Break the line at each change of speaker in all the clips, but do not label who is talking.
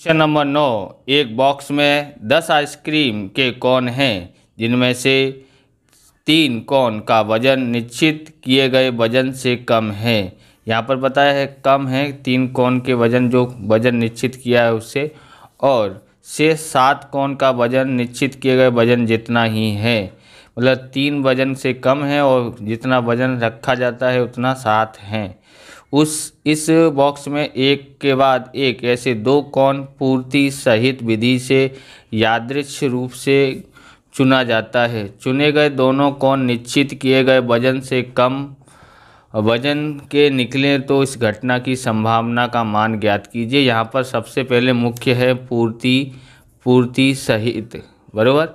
Question number 9। एक box में 10 ice cream के कोन हैं जिनमें से 3 कोन का वजन निश्चित किए गए वजन से कम है। यहाँ पर बताया है कम है 3 कोन के वजन, जो वजन निश्चित किया है उससे, और से 7 कोन का वजन निश्चित किए गए वजन जितना ही है। मतलब 3 वजन से कम है और जितना वजन रखा जाता है उतना 7 है। इस बॉक्स में एक के बाद एक ऐसे 2 कोण पूर्ति सहित विधि से यादृच्छिक रूप से चुना जाता है। चुने गए दोनों कोण निश्चित किए गए वजन से कम वजन के निकले तो इस घटना की संभावना का मान ज्ञात कीजिए। यहाँ पर सबसे पहले मुख्य है पूर्ति सहित, बराबर।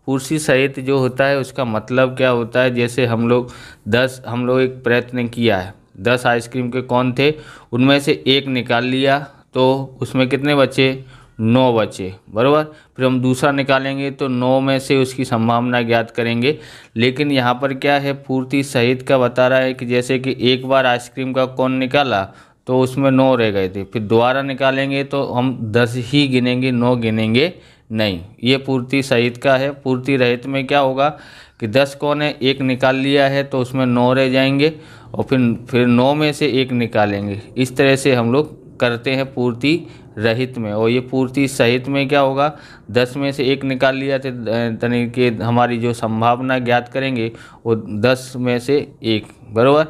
पूर्ति सहित जो होता है उसका मतलब क्या होता है, जैसे हम लोग एक प्रयत्न किया है, 10 आइसक्रीम के कोन थे, उनमें से एक निकाल लिया तो उसमें कितने बचे, 9 बचे, बराबर। फिर हम दूसरा निकालेंगे तो 9 में से उसकी संभावना ज्ञात करेंगे। लेकिन यहाँ पर क्या है, पूर्ति सहित का बता रहा है कि जैसे कि एक बार आइसक्रीम का कोन निकाला तो उसमें 9 रह गए थे, फिर दोबारा निकालेंगे तो हम 10 ही गिनेंगे, 9 गिनेंगे नहीं। ये पूर्ति सहित का है। पूर्ति रहित में क्या होगा कि 10 कोन है, एक निकाल लिया है तो उसमें 9 रह जाएंगे और फिर 9 में से एक निकालेंगे। इस तरह से हम लोग करते हैं पूर्ति रहित में। और ये पूर्ति सहित में क्या होगा, 10 में से एक निकाल लिया तो यानी कि हमारी जो संभावना ज्ञात करेंगे वो 10 में से एक, बराबर।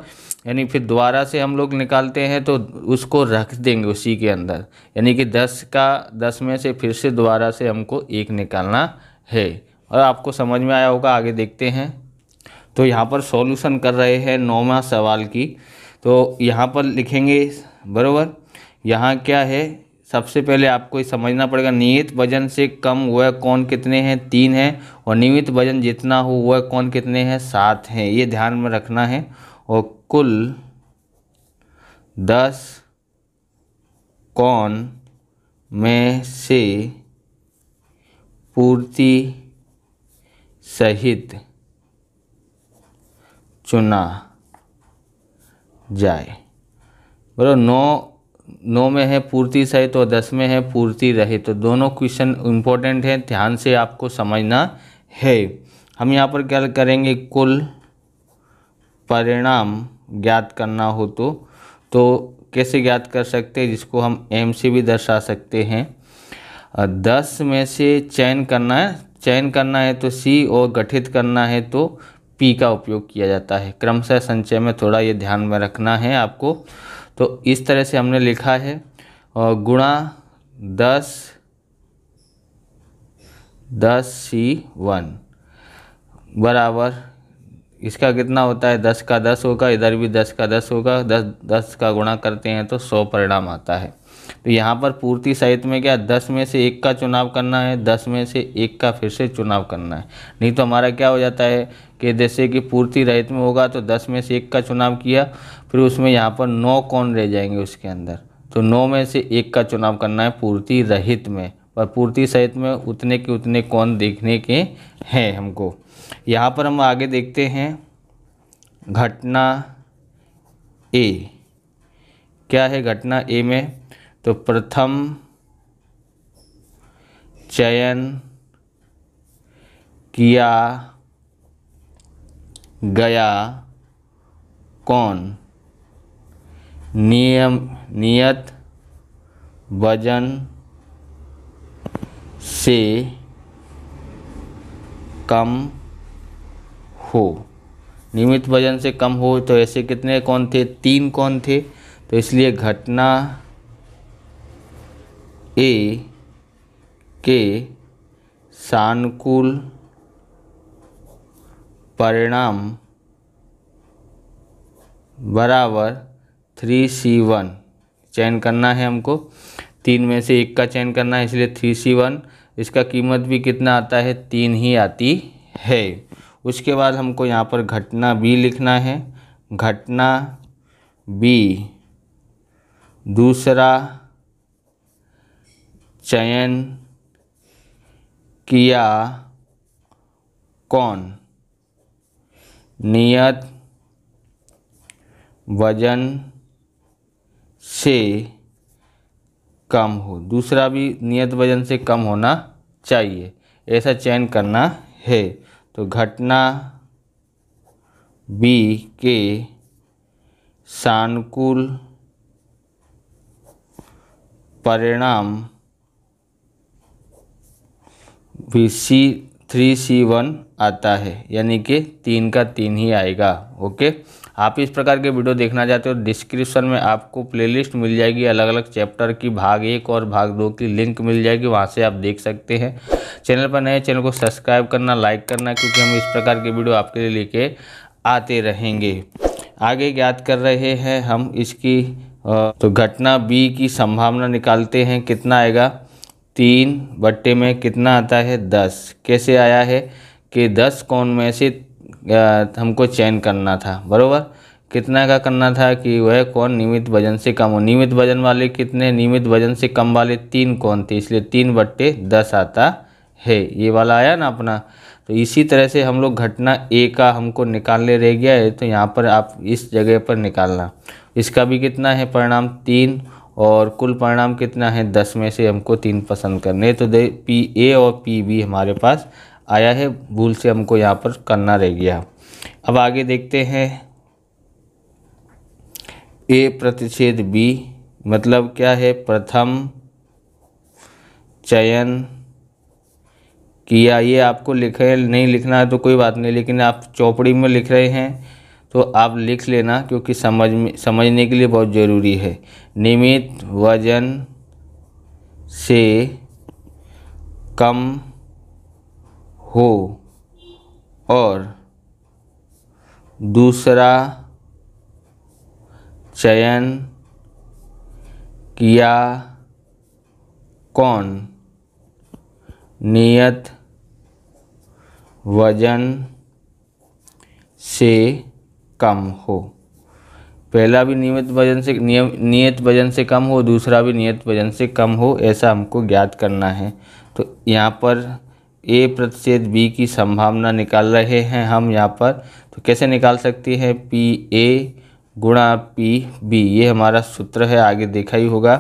यानी फिर दोबारा से हम लोग निकालते हैं तो उसको रख देंगे उसी के अंदर, यानी कि 10 में से फिर से दोबारा से हमको एक निकालना है। और आपको समझ में आया होगा, आगे देखते हैं। तो यहाँ पर सॉल्यूशन कर रहे हैं 9वां सवाल की। तो यहाँ पर लिखेंगे, बराबर। यहाँ क्या है, सबसे पहले आपको समझना पड़ेगा नियत वजन से कम वह कोण कितने हैं, 3 है, और नियत वजन जितना हो वह कोण कितने हैं, 7 हैं। ये ध्यान में रखना है। और कुल 10 कोण में से पूर्ति सहित चुना जाए, बराबर। 9 में है पूर्ति सहित और 10 में है पूर्ति रहित। तो दोनों क्वेश्चन इम्पोर्टेंट हैं, ध्यान से आपको समझना है। हम यहाँ पर क्या करेंगे, कुल परिणाम ज्ञात करना हो तो कैसे ज्ञात कर सकते हैं, जिसको हम एम से भी दर्शा सकते हैं। 10 में से चयन करना है तो सी, और गठित करना है तो पी का उपयोग किया जाता है। क्रमशः संचय में थोड़ा ये ध्यान में रखना है आपको। तो इस तरह से हमने लिखा है, और गुणा 10C1 बराबर, इसका कितना होता है, 10 का 10 होगा, इधर भी 10 का 10 होगा, 10 का गुणा करते हैं तो 100 परिणाम आता है। तो यहाँ पर पूर्ति सहित में क्या, 10 में से एक का चुनाव करना है, 10 में से एक का फिर से चुनाव करना है। नहीं तो हमारा क्या हो जाता है कि जैसे कि पूर्ति रहित में होगा तो 10 में से एक का चुनाव किया, फिर उसमें यहाँ पर 9 कोण रह जाएंगे उसके अंदर, तो 9 में से एक का चुनाव करना है पूर्ति रहित में। पर पूर्ति सहित में उतने के उतने कोण देखने के हैं हमको। यहाँ पर हम आगे देखते हैं घटना ए। क्या है घटना ए में, तो प्रथम चयन किया गया कोण नियत वजन से कम हो। नियमित वजन से कम हो तो ऐसे कितने कोण थे, 3 कोण थे। तो इसलिए घटना ए के सानुकूल परिणाम बराबर 3C1 चयन करना है हमको, 3 में से एक का चयन करना है, इसलिए 3C1। इसका कीमत भी कितना आता है, 3 ही आती है। उसके बाद हमको यहाँ पर घटना बी लिखना है। घटना बी दूसरा चयन किया कोण नियत वजन से कम हो, दूसरा भी नियत वजन से कम होना चाहिए, ऐसा चयन करना है। तो घटना बी के सानुकूल परिणाम V3C1 आता है, यानी कि 3 का 3 ही आएगा। ओके, आप इस प्रकार के वीडियो देखना चाहते हो, डिस्क्रिप्शन में आपको प्लेलिस्ट मिल जाएगी, अलग अलग चैप्टर की भाग 1 और भाग 2 की लिंक मिल जाएगी, वहां से आप देख सकते हैं। चैनल पर नए, चैनल को सब्सक्राइब करना, लाइक करना, क्योंकि हम इस प्रकार के वीडियो आपके लिए लेके आते रहेंगे। आगे ज्ञात कर रहे हैं हम इसकी तो घटना बी की संभावना निकालते हैं। कितना आएगा, 3 बट्टे में कितना आता है 10। कैसे आया है कि 10 कोण में से हमको चयन करना था, बरोबर। कितना का करना था कि वह कोण नियमित वजन से कम हो। नियमित वजन वाले कितने, नियमित वजन से कम वाले 3 कोण थे, इसलिए 3 बट्टे 10 आता है। ये वाला आया ना अपना। तो इसी तरह से हम लोग घटना ए का हमको निकालने रह गया है, तो यहाँ पर आप इस जगह पर निकालना। इसका भी कितना है परिणाम 3, और कुल परिणाम कितना है 10 में से हमको 3 पसंद करने। तो पी ए और पी बी हमारे पास आया है, भूल से हमको यहाँ पर करना रह गया। अब आगे देखते हैं, ए प्रतिच्छेद बी मतलब क्या है, प्रथम चयन किया। ये आपको लिखे नहीं लिखना है तो कोई बात नहीं, लेकिन आप चौपड़ी में लिख रहे हैं तो आप लिख लेना, क्योंकि समझने के लिए बहुत ज़रूरी है। नियमित वजन से कम हो और दूसरा चयन किया कोण नियत वजन से कम हो। पहला भी नियत वजन से कम हो, दूसरा भी नियत वजन से कम हो, ऐसा हमको ज्ञात करना है। तो यहाँ पर ए प्रतिच्छेद बी की संभावना निकाल रहे हैं हम यहाँ पर। तो कैसे निकाल सकते हैं, पी ए गुणा पी बी, ये हमारा सूत्र है, आगे देखा ही होगा,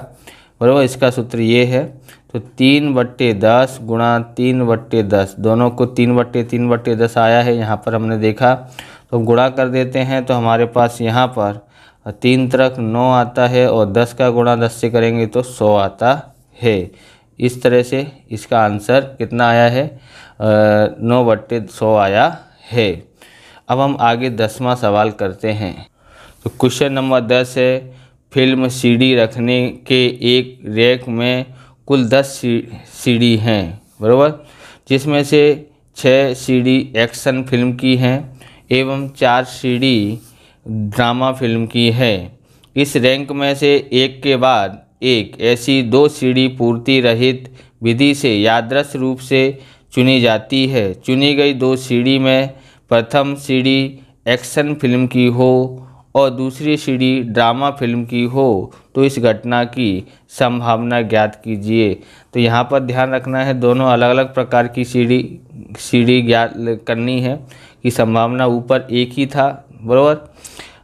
बराबर। इसका सूत्र ये है, तो 3/10 गुणा 3/10, दोनों को 3/10 आया है, यहाँ पर हमने देखा। तो गुणा कर देते हैं, तो हमारे पास यहाँ पर 3 तरफ 9 आता है, और 10 का गुणा 10 से करेंगे तो 100 आता है। इस तरह से इसका आंसर कितना आया है, 9/100 आया है। अब हम आगे 10वां सवाल करते हैं। तो क्वेश्चन नंबर 10 है, फिल्म सीडी रखने के एक रैक में कुल 10 सीडी हैं, बराबर, जिसमें से 6 सीडी एक्शन फिल्म की हैं एवं 4 सीडी ड्रामा फिल्म की है। इस रैंक में से एक के बाद एक ऐसी 2 सीडी पूर्ति रहित विधि से यादृच्छिक रूप से चुनी जाती है। चुनी गई 2 सीडी में प्रथम सीडी एक्शन फिल्म की हो और दूसरी सीडी ड्रामा फिल्म की हो, तो इस घटना की संभावना ज्ञात कीजिए। तो यहाँ पर ध्यान रखना है, दोनों अलग अलग प्रकार की सीडी ज्ञात करनी है कि संभावना ऊपर एक ही था, बराबर।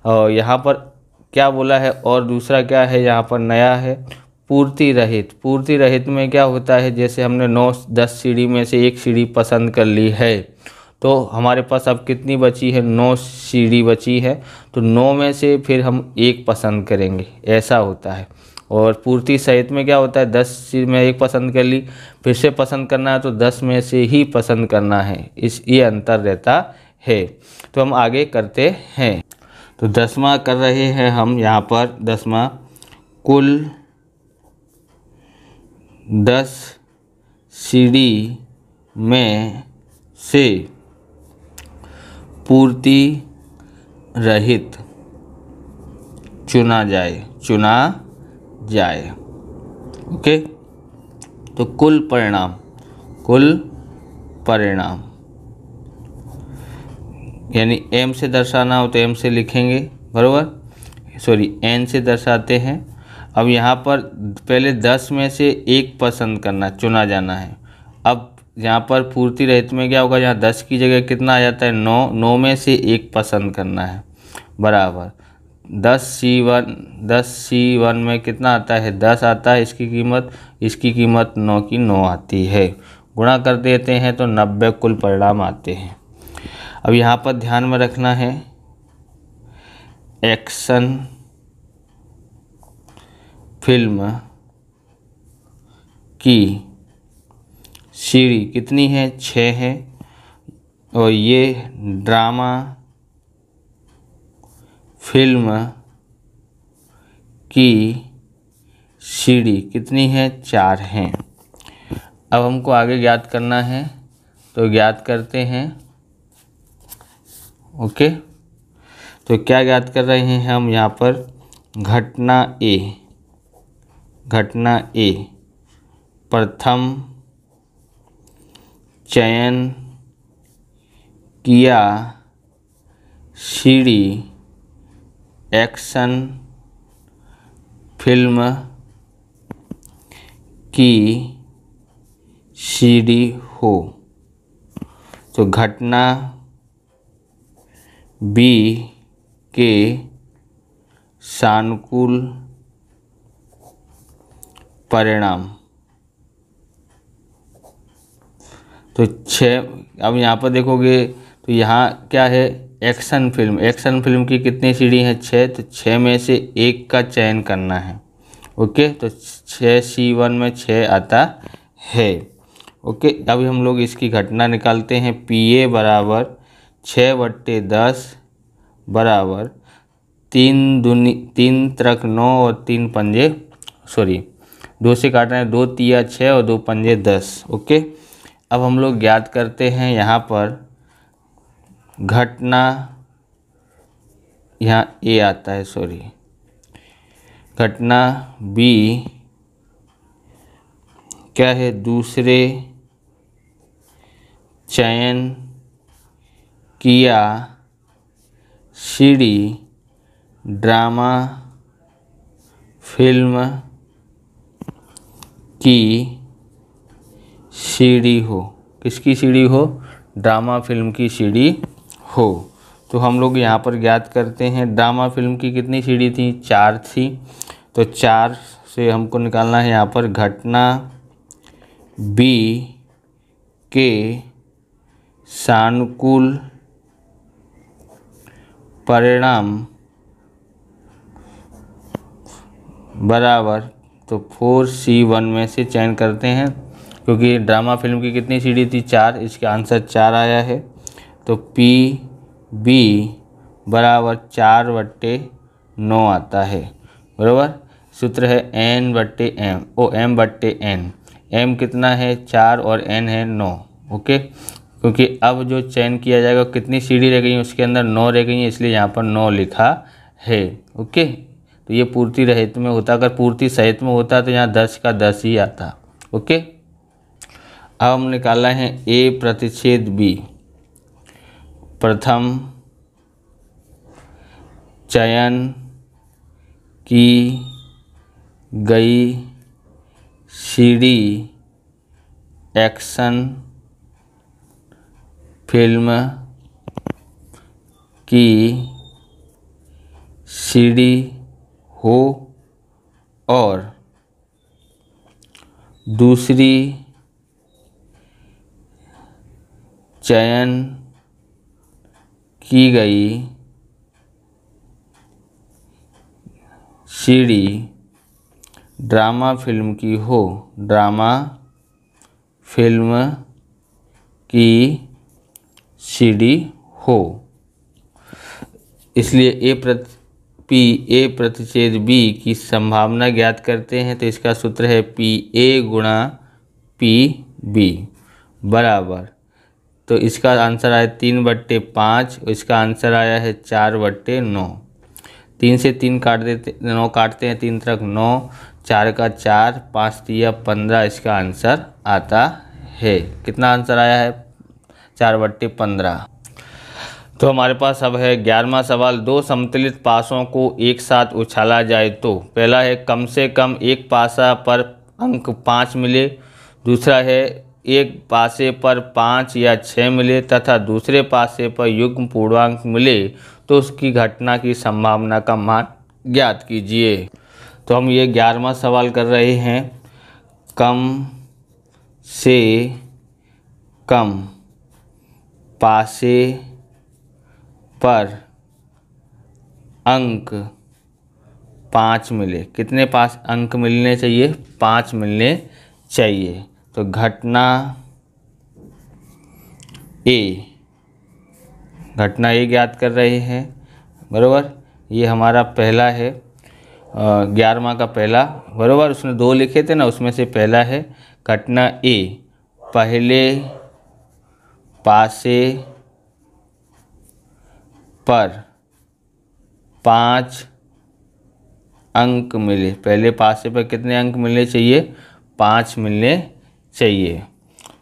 और यहाँ पर क्या बोला है, और दूसरा क्या है यहाँ पर नया है, पूर्ति रहित। पूर्ति रहित में क्या होता है, जैसे हमने 9-10 सीडी में से एक सीडी पसंद कर ली है, तो हमारे पास अब कितनी बची है, 9 सीडी बची है, तो 9 में से फिर हम एक पसंद करेंगे, ऐसा होता है। और पूर्ति सहित में क्या होता है, 10 सीडी में एक पसंद कर ली, फिर से पसंद करना है तो 10 में से ही पसंद करना है, ये अंतर रहता है। तो हम आगे करते हैं। तो 10वां कर रहे हैं हम यहाँ पर। 10वां, कुल 10 सीडी में से पूर्ति रहित चुना जाए। ओके, तो कुल परिणाम यानी एम से दर्शाना हो तो एम से लिखेंगे, बराबर, सॉरी एन से दर्शाते हैं। अब यहाँ पर पहले 10 में से एक पसंद करना, चुना जाना है। अब यहाँ पर पूर्ति रहित में क्या होगा, यहाँ 10 की जगह कितना आ जाता है, 9 में से एक पसंद करना है, बराबर। 10C1 में कितना आता है, 10 आता है इसकी कीमत 9 की 9 आती है। गुणा कर देते हैं तो 90 कुल परिणाम आते हैं। अब यहाँ पर ध्यान में रखना है, एक्शन फिल्म की सीडी कितनी है, 6 है, और ये ड्रामा फिल्म की सीडी कितनी है, 4 हैं। अब हमको आगे ज्ञात करना है, तो ज्ञात करते हैं। ओके, तो क्या ज्ञात कर रहे हैं हम यहाँ पर, घटना ए प्रथम चयन किया सीडी एक्शन फिल्म की सीडी हो। तो घटना बी के सानुकूल परिणाम। तो 6, अब यहाँ पर देखोगे तो यहाँ क्या है, एक्शन फिल्म की कितनी सीडी है, 6, तो 6 में से एक का चयन करना है। ओके, तो 6C1 में 6 आता है। ओके, अभी हम लोग इसकी घटना निकालते हैं। PA बराबर 6/10 बराबर 3 त्रिक 9 और 3 पंजे 2 से काटना है, 2 तिया 6 और 2 पंजे 10। ओके, अब हम लोग ज्ञात करते हैं यहाँ पर घटना, यहाँ ए आता है, घटना बी क्या है, दूसरे चयन किया सीडी ड्रामा फिल्म की सीडी हो। किसकी सीडी हो, ड्रामा फिल्म की सीडी हो। तो हम लोग यहाँ पर ज्ञात करते हैं, ड्रामा फिल्म की कितनी सीडी थी, 4 थी, तो 4 से हमको निकालना है यहाँ पर घटना बी के सानुकूल परिणाम बराबर, तो 4C1 में से चयन करते हैं, क्योंकि ड्रामा फिल्म की कितनी सीडी थी, 4, इसका आंसर 4 आया है। तो PB बराबर 4/9 आता है, बराबर। सूत्र है M/N। M कितना है, 4 और N है 9। ओके, क्योंकि अब जो चयन किया जाएगा कितनी सीडी रह गई है, उसके अंदर 9 रह गई है, इसलिए यहाँ पर 9 लिखा है। ओके, तो ये पूर्ति रहित में होता, अगर पूर्ति सहित में होता तो यहाँ 10 का 10 ही आता। ओके, अब हम निकालना है A प्रतिच्छेद B प्रथम चयन की गई सीडी एक्शन फिल्म की सीडी हो और दूसरी चयन की गई सीडी ड्रामा फिल्म की हो, ड्रामा फिल्म की सीडी हो। इसलिए A प्रतिच्छेद B की संभावना ज्ञात करते हैं, तो इसका सूत्र है PA गुणा PB बराबर, तो इसका आंसर आया 3/5, इसका आंसर आया है 4/9। 3 से 3 काट देते, 9 काटते हैं, 3 त्रिक 9, 4 का 4, 5 तिया 15, इसका आंसर आता है। कितना आंसर आया है, 4/15। तो हमारे पास अब है 11वां सवाल। 2 समतुलित पासों को एक साथ उछाला जाए तो, पहला है कम से कम एक पासा पर अंक 5 मिले, दूसरा है एक पासे पर 5 या 6 मिले तथा दूसरे पासे पर युग्म पूर्णांक मिले तो उसकी घटना की संभावना का मान ज्ञात कीजिए। तो हम ये 11वां सवाल कर रहे हैं। कम से कम पासे पर अंक 5 मिले। कितने पास अंक मिलने चाहिए? 5 मिलने चाहिए। तो घटना ए ज्ञात कर रहे हैं, बराबर। ये हमारा पहला है, 11वां का पहला, बराबर। उसने 2 लिखे थे ना, उसमें से पहला है घटना ए। पहले पासे पर 5 अंक मिले। पहले पासे पर कितने अंक मिलने चाहिए? 5 मिलने चाहिए।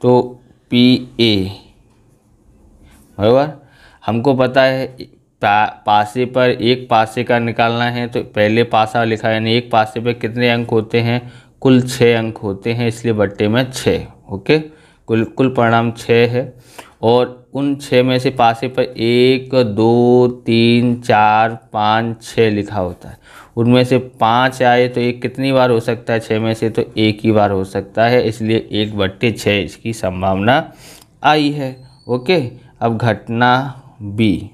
तो पी ए, बराबर। हमको पता है पासे पर एक पासे का निकालना है, तो पहले पासा लिखा है, यानी एक पासे पर कितने अंक होते हैं? कुल 6 अंक होते हैं, इसलिए बट्टे में 6। ओके, कुल परिणाम 6 है। और उन 6 में से पासे पर 1 2 3 4 5 6 लिखा होता है। उनमें से 5 आए तो एक कितनी बार हो सकता है? 6 में से तो एक ही बार हो सकता है, इसलिए 1/6 इसकी संभावना आई है। ओके, अब घटना बी।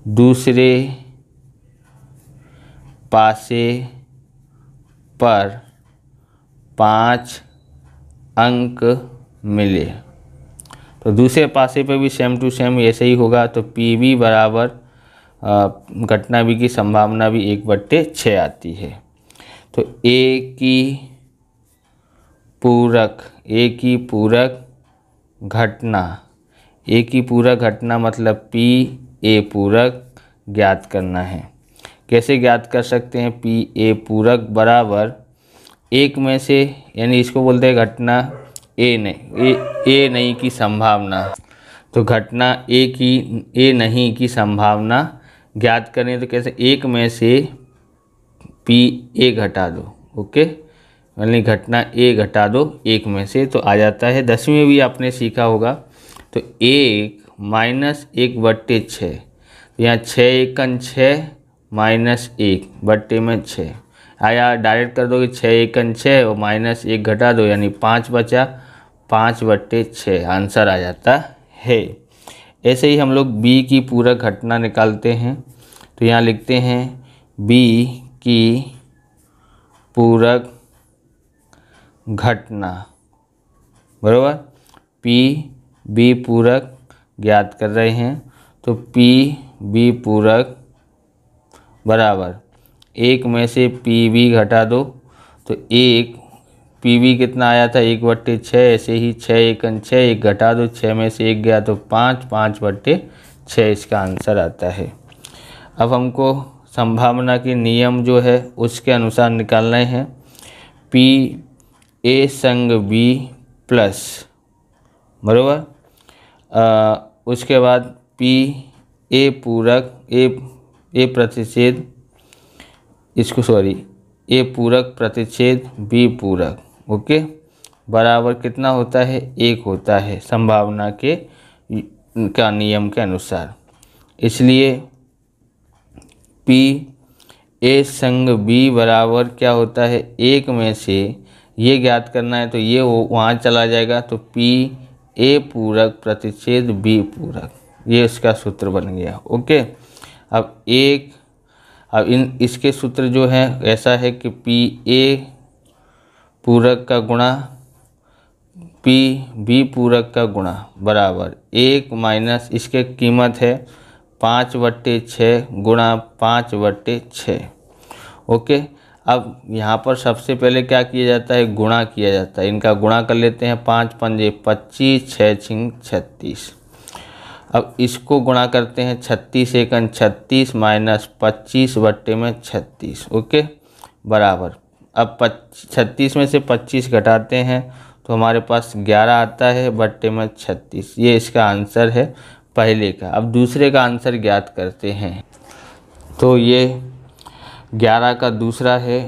दूसरे पासे पर 5 अंक मिले। तो दूसरे पासे पे भी सेम टू सेम ऐसे ही होगा। तो पी बी बराबर घटना बी की संभावना भी 1/6 आती है। तो ए की पूरक घटना मतलब पी ए पूरक ज्ञात करना है। कैसे ज्ञात कर सकते हैं? पी ए पूरक बराबर एक में से, यानी इसको बोलते हैं घटना ए नहीं की संभावना। तो घटना ए नहीं की संभावना ज्ञात करें तो कैसे? एक में से पी ए घटा दो। ओके, यानी घटना ए घटा दो एक में से, तो आ जाता है। 10वीं में भी आपने सीखा होगा। तो 1 माइनस 1/6, यहाँ 6 एकन 6 माइनस 1/6 आया। डायरेक्ट कर दोगे 6 एकन 6 और माइनस 1 घटा दो, यानी 5 बचा। 5/6 आंसर आ जाता है। ऐसे ही हम लोग बी की पूरक घटना निकालते हैं। तो यहाँ लिखते हैं बी की पूरक घटना, बराबर। पी बी पूरक ज्ञात कर रहे हैं। तो पी बी पूरक बराबर एक में से पी बी घटा दो। तो एक पी बी कितना आया था? 1/6। ऐसे ही 6 एकन 6, एक घटा दो, 6 में से 1 गया तो 5/6 इसका आंसर आता है। अब हमको संभावना के नियम जो है उसके अनुसार निकालने हैं। पी ए संग बी प्लस, बराबर। उसके बाद पी ए पूरक ए प्रतिच्छेद, ए पूरक प्रतिच्छेद बी पूरक, ओके, बराबर कितना होता है? 1 होता है संभावना का नियम के अनुसार। इसलिए पी ए संग बी बराबर क्या होता है? 1 में से ये ज्ञात करना है तो ये वहाँ चला जाएगा। तो पी ए पूरक प्रतिच्छेद बी पूरक, ये इसका सूत्र बन गया। ओके, अब इसके सूत्र जो है ऐसा है कि पी ए पूरक का गुणा पी बी पूरक का गुणा बराबर 1 माइनस इसके कीमत है 5/6 गुणा 5/6। ओके, अब यहाँ पर सबसे पहले क्या किया जाता है? गुणा किया जाता है। इनका गुणा कर लेते हैं। 5 पंजे 25, 6 छिंग 36। अब इसको गुणा करते हैं। 36 एकन 36 माइनस 25/36। ओके, बराबर। अब 36 में से 25 घटाते हैं तो हमारे पास 11 आता है बट्टे में 36। ये इसका आंसर है पहले का। अब दूसरे का आंसर ज्ञात करते हैं। तो ये 11 का दूसरा है,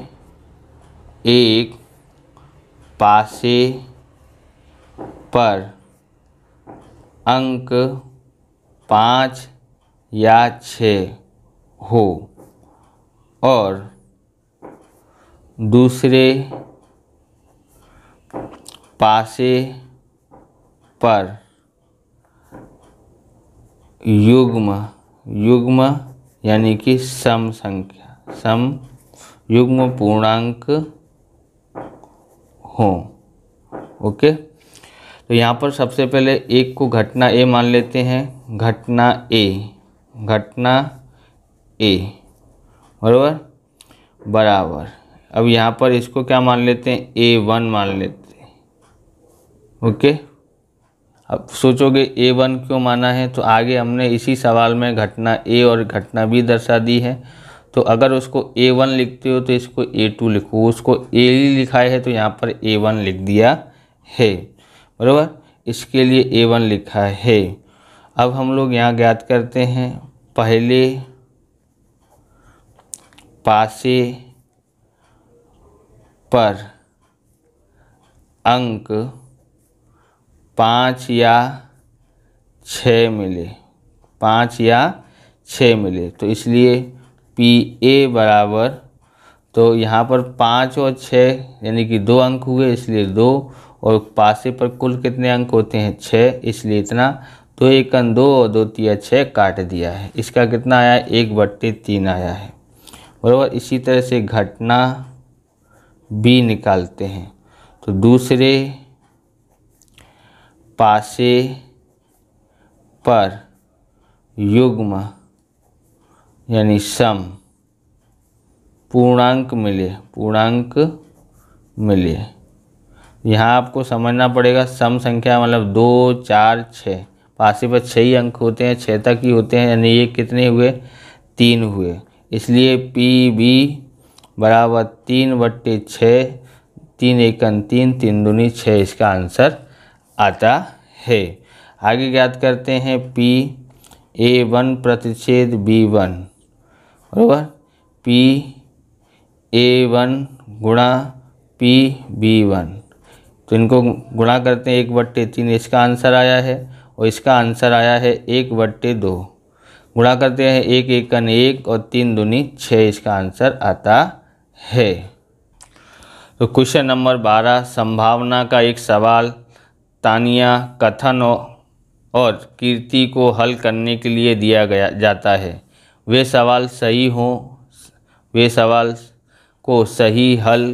एक पासे पर अंक 5 या 6 हो और दूसरे पासे पर युग्म यानी कि सम युग्म पूर्णांक हो। ओके, तो यहाँ पर सबसे पहले एक को घटना ए मान लेते हैं। घटना ए बराबर अब यहाँ पर इसको क्या मान लेते हैं, A1 मान लेते हैं। ओके, अब सोचोगे A1 क्यों माना है, तो आगे हमने इसी सवाल में घटना ए और घटना बी दर्शा दी है। तो अगर उसको A1 लिखते हो तो इसको A2 लिखो, उसको ए लिखा है तो यहाँ पर A1 लिख दिया है, बराबर। इसके लिए A1 लिखा है। अब हम लोग यहाँ ज्ञात करते हैं, पहले पासे पर अंक 5 या 6 मिले, 5 या 6 मिले, तो इसलिए PA बराबर, तो यहाँ पर 5 और 6 यानी कि 2 अंक हुए, इसलिए 2, और पासे पर कुल कितने अंक होते हैं, 6, इसलिए इतना 2 1 2 और 2 3 6 काट दिया है। इसका कितना आया, 1/3 आया है, बराबर। इसी तरह से घटना बी निकालते हैं, तो दूसरे पासे पर युग्म यानी सम पूर्णांक मिले। यहाँ आपको समझना पड़ेगा, सम संख्या मतलब 2 4 6, पासे पर 6 ही अंक होते हैं, 6 तक ही होते हैं, यानी ये कितने हुए, 3 हुए, इसलिए PB बराबर 3/6, 3 1 3, 3 दूनी 6 इसका आंसर आता है। आगे ज्ञात करते हैं PA1 प्रतिच्छेद B1, बराबर, PA1 गुणा PB1, तो इनको गुणा करते हैं, 1/3 इसका आंसर आया है, और इसका आंसर आया है 1/2। गुणा करते हैं, 1 1 1 और 3 दूनी 6 इसका आंसर आता है। तो क्वेश्चन नंबर 12, संभावना का एक सवाल तानिया, कथन और कीर्ति को हल करने के लिए दिया जाता है। वे सवाल को सही हल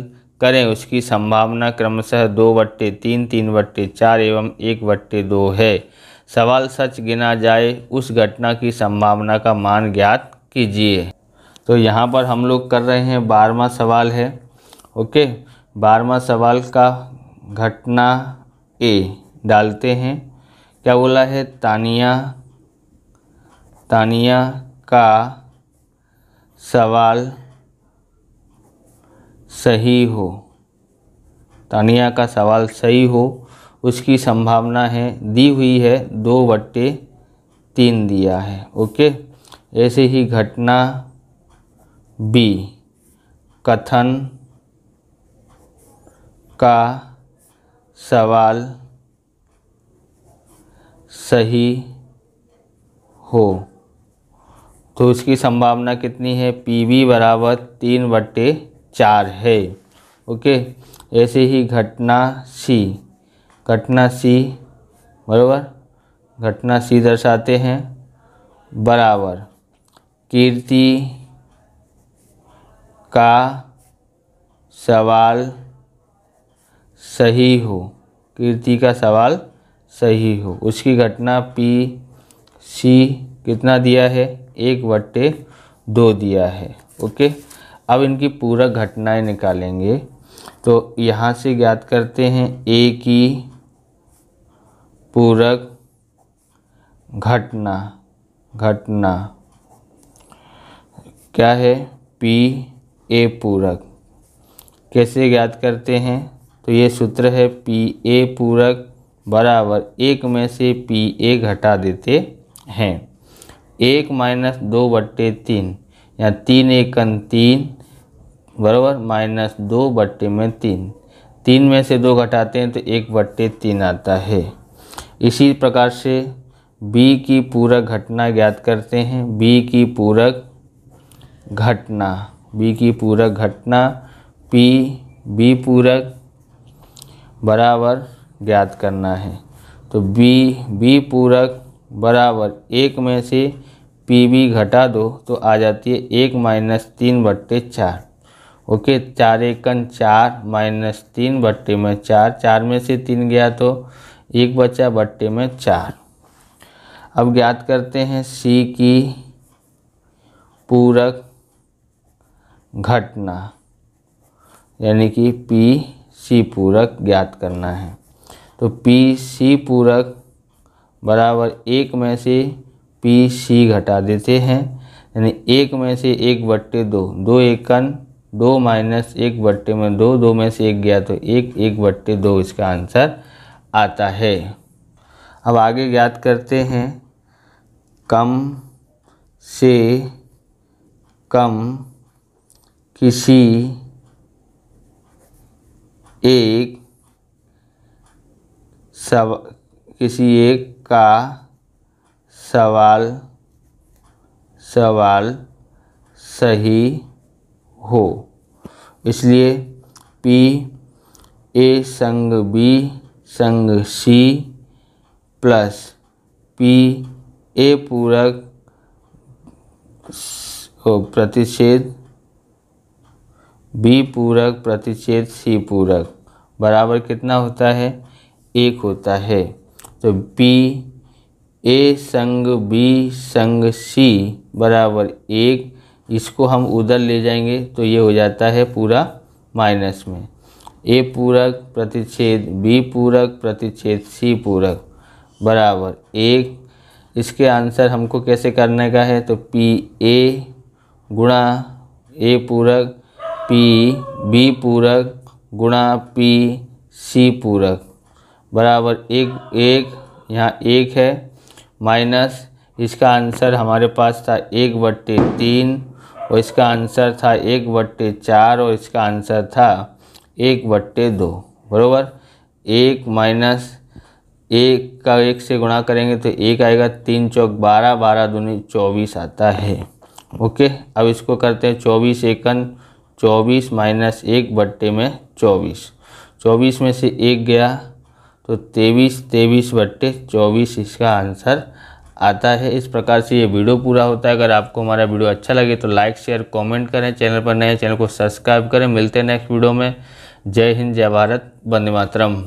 करें, उसकी संभावना क्रमशः 2/3, 3/4 एवं 1/2 है। सवाल सच गिना जाए उस घटना की संभावना का मान ज्ञात कीजिए। तो यहाँ पर हम लोग कर रहे हैं 12वां सवाल है। ओके, 12वां सवाल का घटना ए डालते हैं। क्या बोला है, तानिया का सवाल सही हो, तानिया का सवाल सही हो, उसकी संभावना है, दी हुई है 2/3 दिया है। ओके, ऐसे ही घटना बी, कथन का सवाल सही हो, तो उसकी संभावना कितनी है, PB बराबर 3/4 है। ओके, ऐसे ही घटना सी बराबर, घटना सी दर्शाते हैं, बराबर कीर्ति का सवाल सही हो, कीर्ति का सवाल सही हो, उसकी घटना PC कितना दिया है, 1/2 दिया है। ओके, अब इनकी पूरक घटनाएं निकालेंगे। तो यहाँ से ज्ञात करते हैं A की पूरक घटना क्या है, PA पूरक। कैसे ज्ञात करते हैं, तो ये सूत्र है PA पूरक बराबर 1 में से PA घटा देते हैं, 1 - 2/3 या 3 1 3 बराबर -2/3, 3 में से 2 घटाते हैं तो 1/3 आता है। इसी प्रकार से बी की पूरक घटना ज्ञात करते हैं। बी की पूरक घटना पी बी पूरक बराबर ज्ञात करना है। तो बी पूरक बराबर 1 में से पी बी घटा दो तो आ जाती है 1 - 3/4। ओके, 4 एकन 4 - 3/4, 4 में से 3 गया तो 1 बचा, बट्टे में 4। अब ज्ञात करते हैं सी की पूरक घटना, यानी कि पी सी पूरक ज्ञात करना है। तो पी सी पूरक बराबर 1 में से पी सी घटा देते हैं, यानी 1 में से 1/2, 2 एकन 2 - 1/2, 2 में से 1 गया तो 1, 1/2 इसका आंसर आता है। अब आगे ज्ञात करते हैं कम से कम किसी एक का सवाल सही हो। इसलिए पी ए संग बी संग सी प्लस पी ए पूरक प्रतिच्छेद बी पूरक प्रतिच्छेद सी पूरक बराबर कितना होता है? 1 होता है। तो पी ए संग बी संग सी बराबर 1, इसको हम उधर ले जाएंगे तो ये हो जाता है पूरा माइनस में। ए पूरक प्रतिच्छेद बी पूरक प्रतिच्छेद सी पूरक बराबर 1। इसके आंसर हमको कैसे करने का है? तो पी ए गुणा ए पूरक पी बी पूरक गुणा पी सी पूरक बराबर 1, यहाँ 1 है, माइनस इसका आंसर हमारे पास था 1/3 और इसका आंसर था 1/4 और इसका आंसर था 1/2 बराबर। 1 माइनस 1 का 1 से गुणा करेंगे तो 1 आएगा, 3 चौक 12, 12 दूनी 24 आता है। ओके, अब इसको करते हैं 24 एकन 24 माइनस 1/24, 24 में से 1 गया तो 23, 23/24 इसका आंसर आता है। इस प्रकार से ये वीडियो पूरा होता है। अगर आपको हमारा वीडियो अच्छा लगे तो लाइक शेयर कमेंट करें, चैनल पर नए चैनल को सब्सक्राइब करें। मिलते हैं नेक्स्ट वीडियो में। जय हिंद, जय भारत, वंदे मातरम।